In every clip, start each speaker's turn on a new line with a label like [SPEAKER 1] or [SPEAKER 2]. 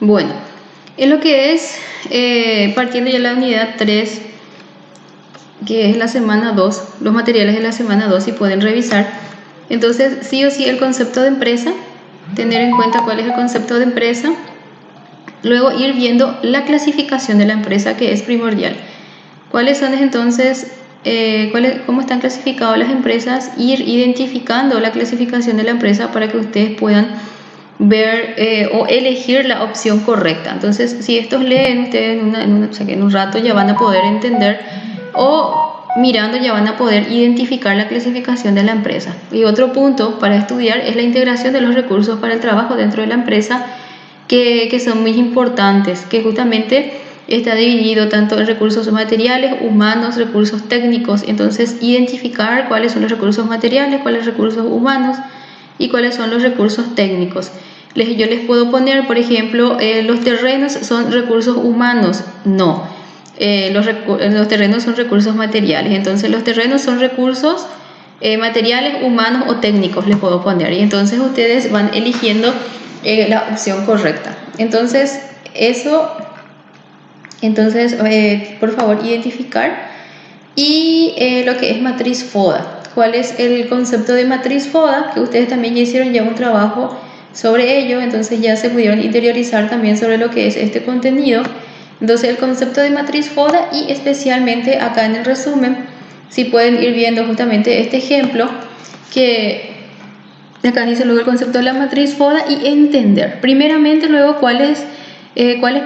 [SPEAKER 1] Bueno, en lo que es, partiendo ya la unidad 3, que es la semana 2, los materiales de la semana 2, si pueden revisar. Entonces, sí o sí el concepto de empresa, tener en cuenta cuál es el concepto de empresa, luego ir viendo la clasificación de la empresa, que es primordial. ¿Cuáles son entonces, cómo están clasificadas las empresas? Ir identificando la clasificación de la empresa para que ustedes puedan ver o elegir la opción correcta. Entonces, si estos leen ustedes en un rato ya van a poder entender, o mirando ya van a poder identificar la clasificación de la empresa. Y otro punto para estudiar es la integración de los recursos para el trabajo dentro de la empresa, que son muy importantes, que justamente está dividido tanto en recursos materiales, humanos, recursos técnicos. Entonces, identificar cuáles son los recursos materiales, cuáles son los recursos humanos y cuáles son los recursos técnicos. Yo les puedo poner, por ejemplo, los terrenos son recursos humanos. No, los terrenos son recursos materiales. Entonces, los terrenos son recursos materiales, humanos o técnicos, les puedo poner. Y entonces ustedes van eligiendo la opción correcta. Entonces, por favor, identificar. Y lo que es matriz FODA. ¿Cuál es el concepto de matriz FODA? Que ustedes también ya hicieron un trabajo sobre ello, entonces ya se pudieron interiorizar también sobre lo que es este contenido. Entonces, el concepto de matriz FODA, y especialmente acá en el resumen, si pueden ir viendo justamente este ejemplo, que acá dice luego el concepto de la matriz FODA, y entender primeramente luego cuál es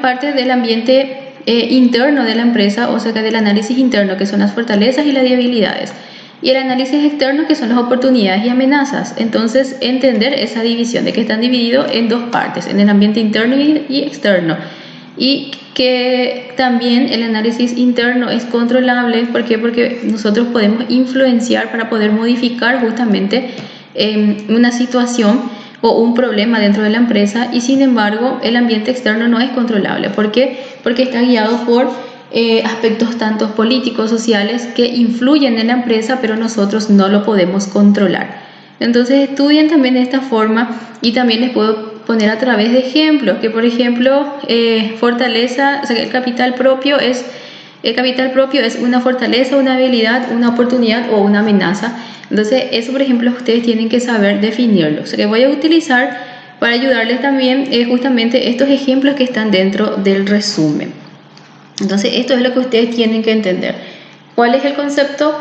[SPEAKER 1] parte del ambiente interno de la empresa, o sea, del análisis interno, que son las fortalezas y las debilidades, y el análisis externo, que son las oportunidades y amenazas. Entonces, entender esa división de que están divididos en dos partes, en el ambiente interno y externo, y que también el análisis interno es controlable. ¿Por qué? Porque nosotros podemos influenciar para poder modificar justamente una situación o un problema dentro de la empresa, y sin embargo el ambiente externo no es controlable. ¿Por qué? Porque está guiado por aspectos tanto políticos, sociales, que influyen en la empresa, pero nosotros no lo podemos controlar. Entonces, estudien también de esta forma, y también les puedo poner a través de ejemplos, que por ejemplo, fortaleza, o sea, el capital propio es una fortaleza, una habilidad, una oportunidad o una amenaza. Entonces, eso, por ejemplo, ustedes tienen que saber definirlo. O sea, que voy a utilizar para ayudarles también justamente estos ejemplos que están dentro del resumen. Entonces, esto es lo que ustedes tienen que entender. ¿Cuál es el concepto?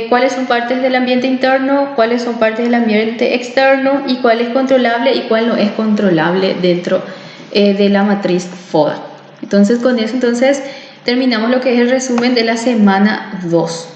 [SPEAKER 1] ¿Cuáles son partes del ambiente interno? ¿Cuáles son partes del ambiente externo? ¿Y cuál es controlable y cuál no es controlable dentro de la matriz FODA? Entonces, con eso terminamos lo que es el resumen de la semana 2.